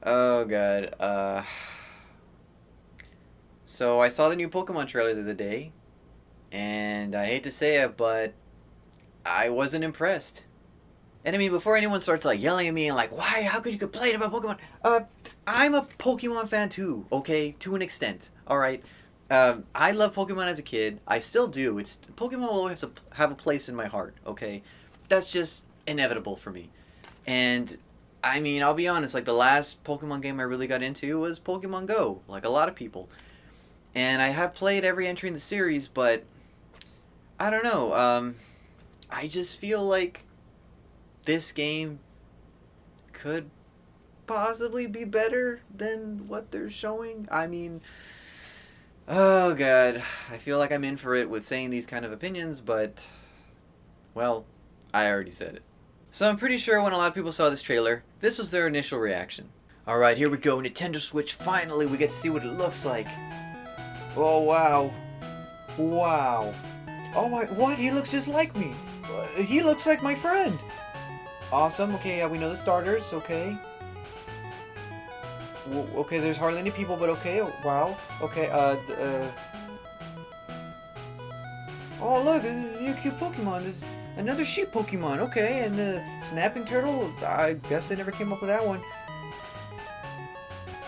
Oh god. So I saw the new Pokemon trailer the other day, and I hate to say it, but I wasn't impressed. And I mean, before anyone starts like yelling at me and like, why? How could you complain about Pokemon? I'm a Pokemon fan too. Okay, to an extent. All right. I love Pokemon as a kid. I still do. It's Pokemon will always have a place in my heart. Okay, that's just inevitable for me. And I mean, I'll be honest. Like the last Pokemon game I really got into was Pokemon Go. Like a lot of people. And I have played every entry in the series, but I don't know. I just feel like this game could possibly be better than what they're showing. I mean, oh god, I feel like I'm in for it with saying these kind of opinions, but well, I already said it. So I'm pretty sure when a lot of people saw this trailer, this was their initial reaction. Alright, here we go, Nintendo Switch, finally we get to see what it looks like. Oh wow. Wow. Oh my, what? He looks just like me. He looks like my friend. Awesome, okay, yeah, we know the starters, okay. Okay, there's hardly any people, but okay, wow. Okay, oh look, a new cute Pokemon. There's another sheep Pokemon, okay, and Snapping Turtle, I guess they never came up with that one.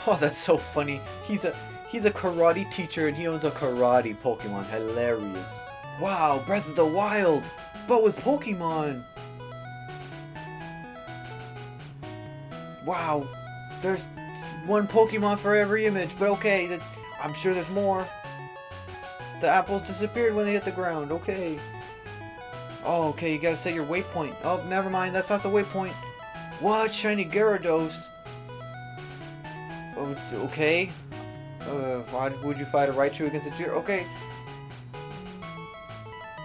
Oh, that's so funny. He's a karate teacher and he owns a karate Pokemon. Hilarious. Wow, Breath of the Wild, but with Pokemon. Wow, there's one Pokemon for every image, but okay, I'm sure there's more. The apples disappeared when they hit the ground, okay. Oh, okay, you gotta set your waypoint. Oh, never mind, that's not the waypoint. What? Shiny Gyarados? Oh, okay. Why would you fight a Raichu against a Gyarados? Okay.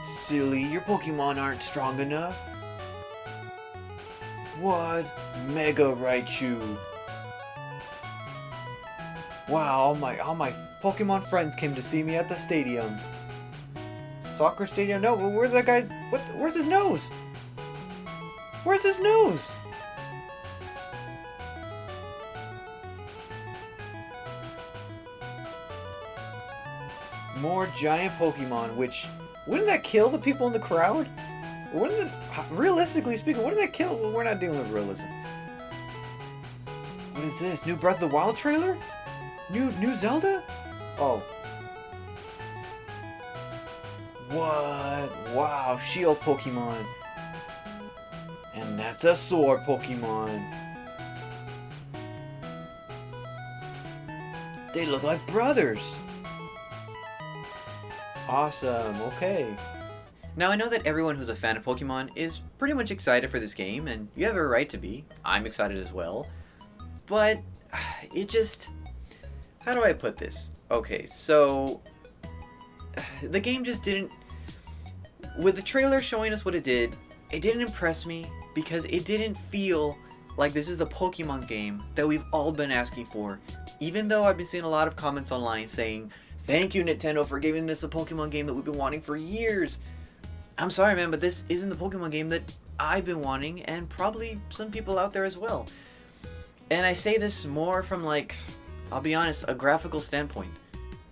Silly, your Pokemon aren't strong enough. What? Mega Raichu. Wow, all my Pokemon friends came to see me at the stadium. Soccer stadium? No, where's that guy's... What? Where's his nose? Where's his nose? More giant Pokemon, which... Wouldn't that kill the people in the crowd? Wouldn't it... Realistically speaking, wouldn't that kill... Well, we're not dealing with realism. What is this? New Breath of the Wild trailer? New Zelda? Oh. What? Wow, Shield Pokemon. And that's a Sword Pokemon. They look like brothers. Awesome, okay. Now I know that everyone who's a fan of Pokemon is pretty much excited for this game, and you have a right to be. I'm excited as well. But it just... How do I put this? Okay, so... The game just didn't... With the trailer showing us what it didn't impress me because it didn't feel like this is the Pokemon game that we've all been asking for. Even though I've been seeing a lot of comments online saying, thank you Nintendo for giving us a Pokemon game that we've been wanting for years. I'm sorry man, but this isn't the Pokemon game that I've been wanting and probably some people out there as well. And I say this more from like, I'll be honest, a graphical standpoint.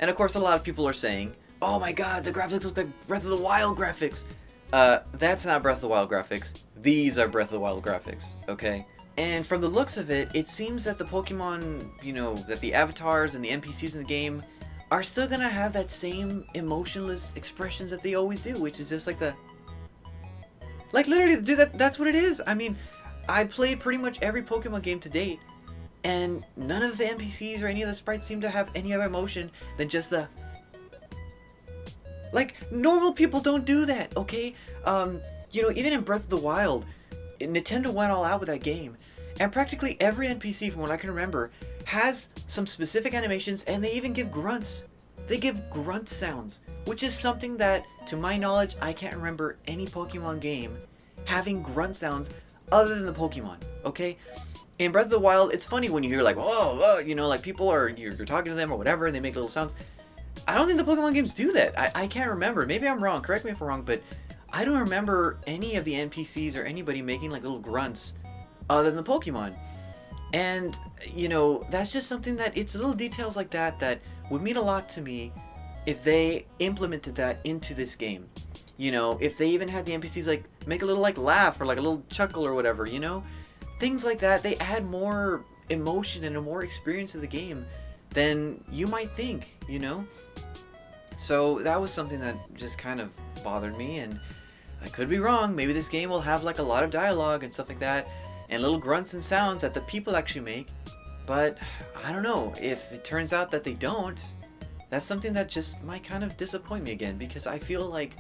And of course a lot of people are saying, oh my god, the graphics look like Breath of the Wild graphics. That's not Breath of the Wild graphics. These are Breath of the Wild graphics, okay? And from the looks of it, it seems that the Pokemon, you know, that the avatars and the NPCs in the game are still gonna have that same emotionless expressions that they always do, which is just like the... Like literally, dude, that's what it is. I mean, I played pretty much every Pokemon game to date, and none of the NPCs or any of the sprites seem to have any other emotion than just the... Like, normal people don't do that, okay? You know, even in Breath of the Wild, Nintendo went all out with that game. And practically every NPC, from what I can remember, has some specific animations, and they even give grunts. They give grunt sounds, which is something that, to my knowledge, I can't remember any Pokemon game having grunt sounds other than the Pokemon, okay? In Breath of the Wild, it's funny when you hear like, oh, you know, like people are, you're talking to them or whatever, and they make little sounds. I don't think the Pokemon games do that. I can't remember. Maybe I'm wrong. Correct me if I'm wrong, but I don't remember any of the NPCs or anybody making like little grunts other than the Pokemon. And, that's just something that it's little details like that that would mean a lot to me if they implemented that into this game. If they even had the NPCs like make a little like laugh or like a little chuckle or whatever. Things like that, they add more emotion and a more experience to the game than you might think. So that was something that just kind of bothered me, and I could be wrong. Maybe this game will have like a lot of dialogue and stuff like that, and little grunts and sounds that the people actually make. But I don't know. If it turns out that they don't, that's something that just might kind of disappoint me again, because I feel like,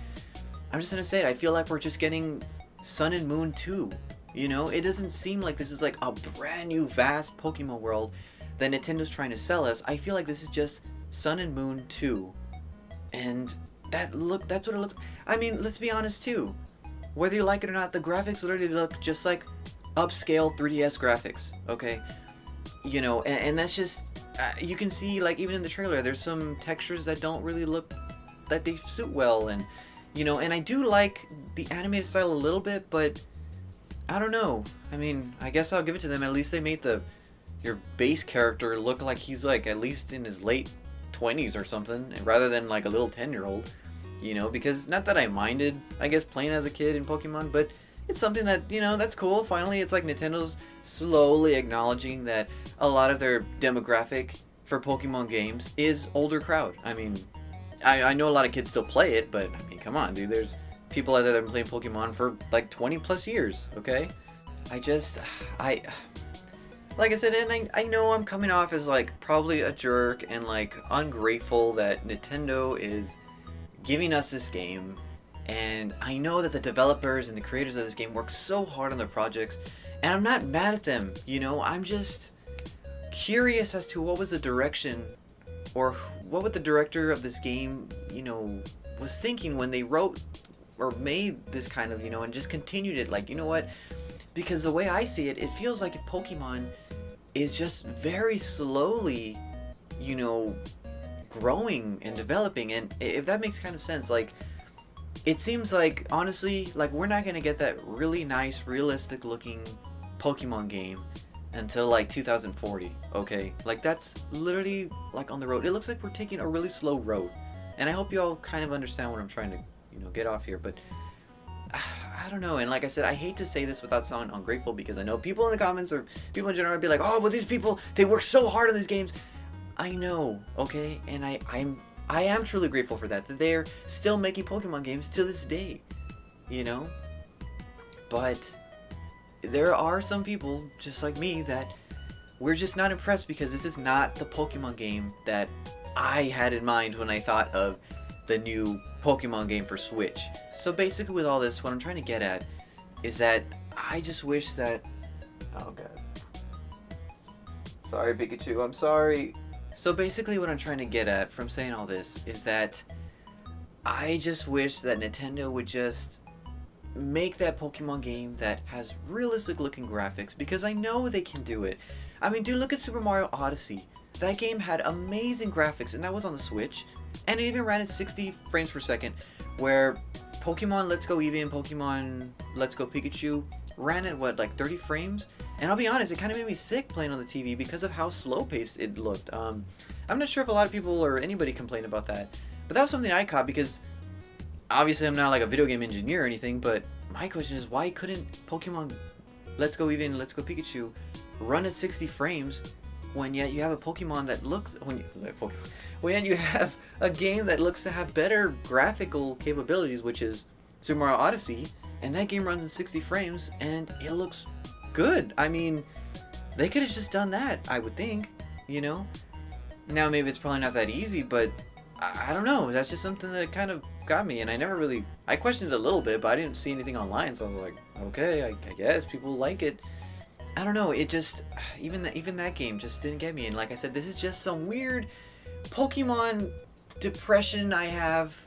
I'm just gonna say it, I feel like we're just getting Sun and Moon 2. It doesn't seem like this is like a brand new vast Pokemon world that Nintendo's trying to sell us. I feel like this is just Sun and Moon 2. And that's what it looks. I mean, let's be honest too. Whether you like it or not, the graphics literally look just like upscale 3DS graphics. Okay, and that's just you can see, like, even in the trailer, there's some textures that don't really look that they suit well, and and I do like the animated style a little bit, but I don't know. I mean, I guess I'll give it to them. At least they made your base character look like he's like at least in his late 20s or something, rather than like a little 10-year-old. Because not that I minded, I guess, playing as a kid in Pokemon, but it's something that, that's cool. Finally, it's like Nintendo's slowly acknowledging that a lot of their demographic for Pokemon games is older crowd. I mean, I know a lot of kids still play it, but I mean, come on, dude. There's people out there that have been playing Pokemon for like 20 plus years, okay? Like I said, and I know I'm coming off as like probably a jerk and like ungrateful that Nintendo is giving us this game, and I know that the developers and the creators of this game work so hard on their projects, and I'm not mad at them. I'm just curious as to what was the direction, or what would the director of this game was thinking when they wrote or made this kind of and just continued it. Like, what, because the way I see it, it feels like if Pokemon is just very slowly growing and developing, and if that makes kind of sense, like, it seems like, honestly, like, we're not gonna get that really nice realistic looking Pokemon game until like 2040. Okay, like, that's literally like on the road. It looks like we're taking a really slow road, and I hope you all kind of understand what I'm trying to get off here. But I don't know, and like I said, I hate to say this without sounding ungrateful, because I know people in the comments or people in general would be like, oh, well, these people, they work so hard on these games. I know, okay, and I am truly grateful for that they're still making Pokemon games to this day, but there are some people just like me that we're just not impressed, because this is not the Pokemon game that I had in mind when I thought of the new Pokemon game for Switch. So basically, with all this, what I'm trying to get at is that I just wish that, oh god, sorry Pikachu, I'm sorry. So basically what I'm trying to get at from saying all this is that I just wish that Nintendo would just make that Pokemon game that has realistic looking graphics, because I know they can do it. I mean, dude, look at Super Mario Odyssey. That game had amazing graphics, and that was on the Switch, and it even ran at 60 frames per second, where Pokemon Let's Go Eevee and Pokemon Let's Go Pikachu ran at what, like 30 frames? And I'll be honest, it kind of made me sick playing on the TV because of how slow-paced it looked. I'm not sure if a lot of people or anybody complained about that, but that was something I caught, because obviously I'm not like a video game engineer or anything, but my question is, why couldn't Pokemon Let's Go Eevee and Let's Go Pikachu run at 60 frames when yet you have a Pokemon that looks, when you have a game that looks to have better graphical capabilities, which is Super Mario Odyssey, and that game runs in 60 frames and it looks good. I mean, they could have just done that, I would think, Now maybe it's probably not that easy, but I don't know. That's just something that kind of got me, and I questioned it a little bit, but I didn't see anything online, so I was like, okay, I guess people like it. I don't know, it just, even that game just didn't get me, and like I said, this is just some weird Pokemon depression I have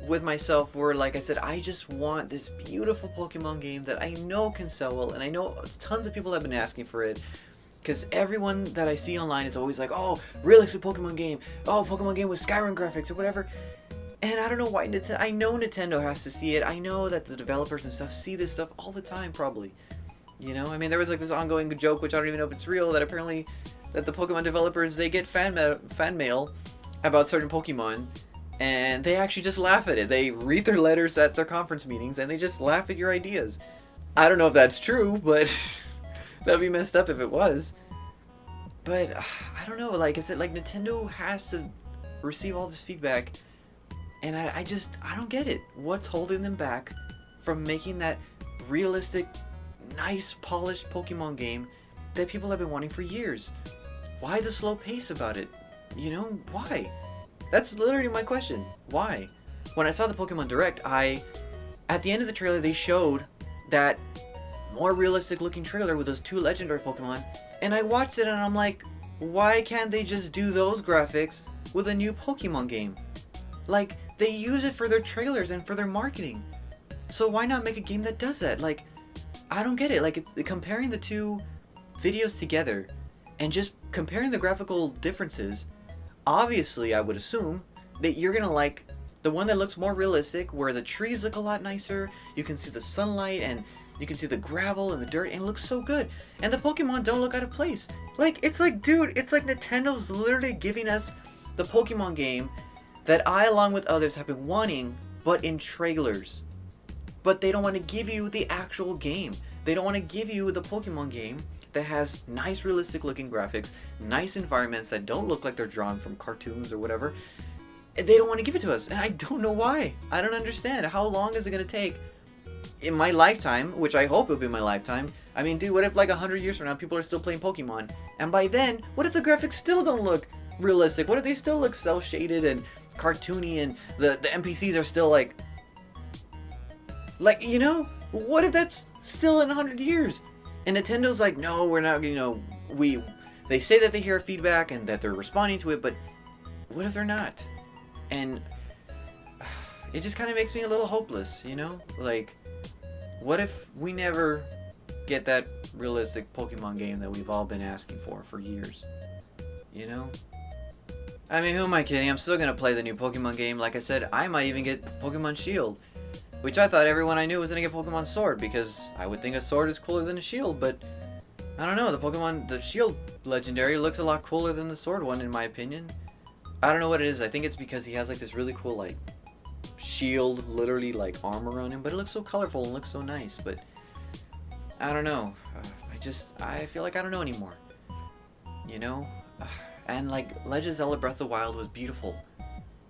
with myself, where, like I said, I just want this beautiful Pokemon game that I know can sell well, and I know tons of people have been asking for it, because everyone that I see online is always like, oh, realistic Pokemon game, oh, Pokemon game with Skyrim graphics or whatever. And I don't know why I know Nintendo has to see it. I know that the developers and stuff see this stuff all the time, probably. You know, I mean, there was like this ongoing joke, which I don't even know if it's real, that apparently that the Pokemon developers, they get fan mail about certain Pokemon, and they actually just laugh at it. They read their letters at their conference meetings, and they just laugh at your ideas. I don't know if that's true, but that'd be messed up if it was. But I don't know, like I said, like Nintendo has to receive all this feedback, and I don't get it. What's holding them back from making that realistic, nice, polished Pokemon game that people have been wanting for years? Why the slow pace about it? You know, why? That's literally my question. Why? When I saw the Pokemon Direct, at the end of the trailer, they showed that more realistic looking trailer with those 2 legendary Pokemon, and I watched it and I'm like, why can't they just do those graphics with a new Pokemon game? Like, they use it for their trailers and for their marketing. So why not make a game that does that? Like, I don't get it. Like, it's comparing the 2 videos together and just comparing the graphical differences. Obviously, I would assume that you're gonna like the one that looks more realistic, where the trees look a lot nicer, you can see the sunlight, and you can see the gravel and the dirt, and it looks so good. And the Pokemon don't look out of place. Like, it's like, dude, it's like Nintendo's literally giving us the Pokemon game that I, along with others, have been wanting, but in trailers. But they don't want to give you the actual game. They don't want to give you the Pokemon game that has nice realistic looking graphics, nice environments that don't look like they're drawn from cartoons or whatever. And they don't want to give it to us, and I don't know why. I don't understand. How long is it going to take in my lifetime, which I hope it'll be my lifetime? I mean, dude, what if like 100 years from now people are still playing Pokemon? And by then, what if the graphics still don't look realistic? What if they still look cel-shaded and cartoony, and the NPCs are still like, you know, what if that's still in 100 years? And Nintendo's like, no, we're not, you know, they say that they hear feedback and that they're responding to it, but what if they're not? And it just kind of makes me a little hopeless, you know? Like, what if we never get that realistic Pokemon game that we've all been asking for years? You know? I mean, who am I kidding? I'm still gonna play the new Pokemon game. Like I said, I might even get Pokemon Shield, which I thought everyone I knew was gonna get Pokemon Sword, because I would think a sword is cooler than a shield, but I don't know. The Shield Legendary looks a lot cooler than the Sword one, in my opinion. I don't know what it is. I think it's because he has like this really cool like shield, literally like armor on him, but it looks so colorful and looks so nice. But I don't know. I feel like I don't know anymore. You know? And like Legend of Zelda Breath of the Wild was beautiful.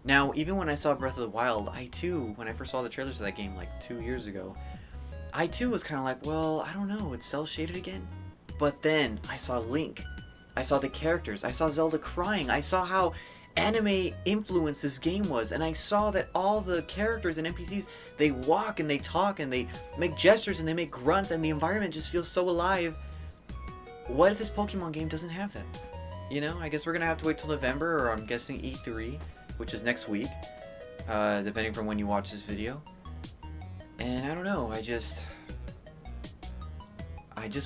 Now, even when I saw Breath of the Wild, I too, when I first saw the trailers of that game like 2 years ago, I too was kind of like, well, I don't know, it's cel-shaded again. But then I saw Link. I saw the characters. I saw Zelda crying. I saw how anime influenced this game was, and I saw that all the characters and NPCs, they walk and they talk and they make gestures and they make grunts, and the environment just feels so alive. What if this Pokemon game doesn't have that? You know, I guess we're gonna have to wait till November, or I'm guessing E3, which is next week, depending from when you watch this video. And I don't know, I just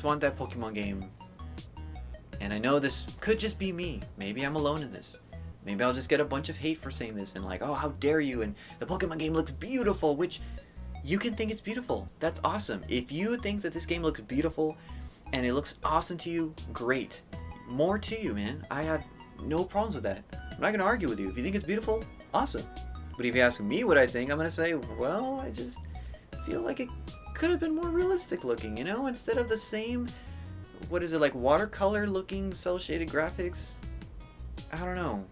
want that Pokemon game. And I know this could just be me. Maybe I'm alone in this. Maybe I'll just get a bunch of hate for saying this and like, oh, how dare you, and the Pokemon game looks beautiful, which you can think it's beautiful. That's awesome. If you think that this game looks beautiful and it looks awesome to you, great. More to you, man. I have no problems with that. I'm not gonna argue with you. If you think it's beautiful, awesome. But if you ask me what I think, I'm gonna say, well, I just feel like it could have been more realistic looking, you know, instead of the same, what is it, like watercolor looking cel-shaded graphics. I don't know.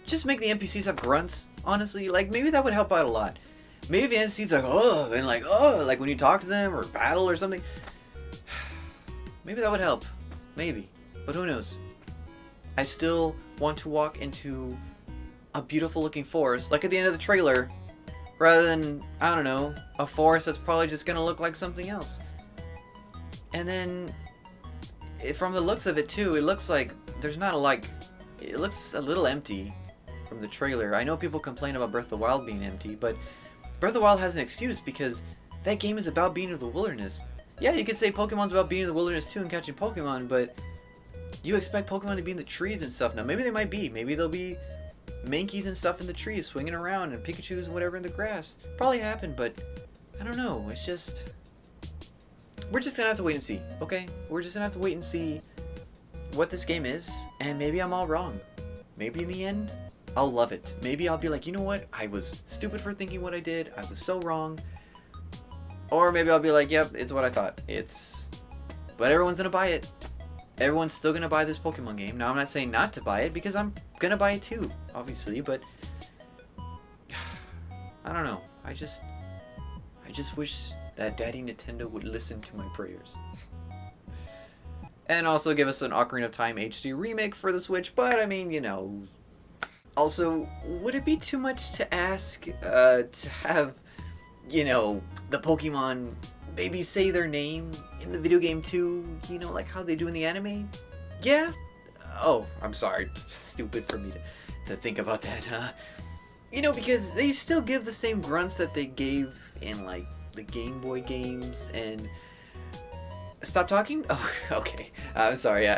Just make the NPCs have grunts, honestly. Like, maybe that would help out a lot. Maybe the NPCs like, oh, and like, oh, like when you talk to them or battle or something. Maybe that would help. Maybe. But who knows? I still want to walk into a beautiful looking forest, like at the end of the trailer, rather than, I don't know, a forest that's probably just gonna look like something else. And then, from the looks of it too, it looks like there's not it looks a little empty from the trailer. I know people complain about Breath of the Wild being empty, but Breath of the Wild has an excuse, because that game is about being in the wilderness. Yeah, you could say Pokemon's about being in the wilderness too and catching Pokemon, but you expect Pokemon to be in the trees and stuff. Now, maybe they might be. Maybe there'll be Mankeys and stuff in the trees swinging around, and Pikachus and whatever in the grass. Probably happen, but I don't know. It's just, we're just gonna have to wait and see, okay? We're just gonna have to wait and see what this game is, and maybe I'm all wrong. Maybe in the end, I'll love it. Maybe I'll be like, you know what? I was stupid for thinking what I did. I was so wrong. Or maybe I'll be like, yep, it's what I thought. But everyone's gonna buy it. Everyone's still gonna buy this Pokemon game. Now, I'm not saying not to buy it, because I'm gonna buy it too, obviously, but I don't know. I just wish that Daddy Nintendo would listen to my prayers. And also give us an Ocarina of Time HD remake for the Switch, but I mean, you know. Also, would it be too much to ask to have, you know, the Pokemon maybe say their name in the video game too? You know, like how they do in the anime? Yeah? Oh, I'm sorry. Stupid for me to think about that. You know, because they still give the same grunts that they gave in, like, the Game Boy games, and... Stop talking? Oh, okay. I'm sorry.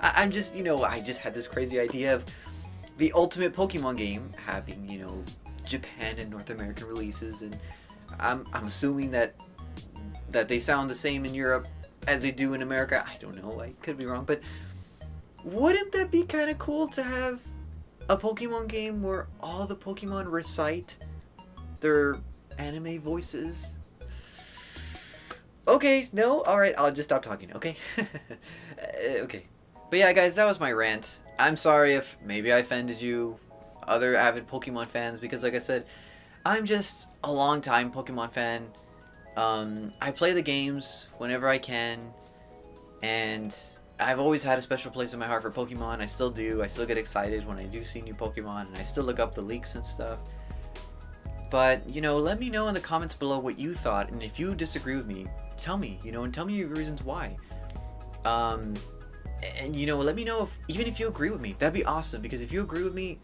I'm just, you know, I just had this crazy idea of the ultimate Pokemon game having, you know, Japan and North American releases, and I'm assuming that they sound the same in Europe as they do in America. I don't know. I could be wrong, but wouldn't that be kind of cool to have a Pokemon game where all the Pokemon recite their anime voices? Okay, no? Alright, I'll just stop talking, okay? Okay. But yeah, guys, that was my rant. I'm sorry if maybe I offended you, other avid Pokemon fans, because like I said, I'm just a long-time Pokemon fan. I play the games whenever I can, and I've always had a special place in my heart for Pokemon. I still do. I still get excited when I do see new Pokemon, and I still look up the leaks and stuff. But, you know, let me know in the comments below what you thought, and if you disagree with me, tell me, you know, and tell me your reasons why. And, you know, let me know even if you agree with me. That'd be awesome, because if you agree with me,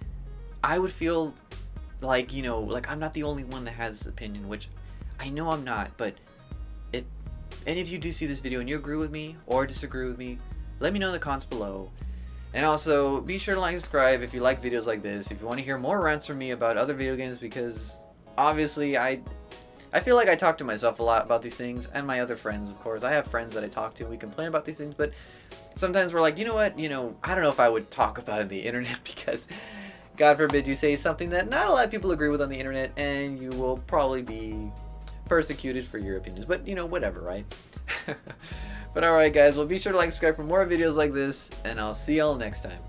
I would feel like, you know, like I'm not the only one that has this opinion, which I know I'm not, but if any of you do see this video and you agree with me or disagree with me, let me know in the comments below. And also, be sure to like and subscribe if you like videos like this, if you want to hear more rants from me about other video games, because obviously I feel like I talk to myself a lot about these things, and my other friends, of course. I have friends that I talk to and we complain about these things, but sometimes we're like, you know what, you know, I don't know if I would talk about it on the internet, because God forbid you say something that not a lot of people agree with on the internet, and you will probably be persecuted for your opinions. But, you know, whatever, right? But alright guys, well, be sure to like and subscribe for more videos like this, and I'll see y'all next time.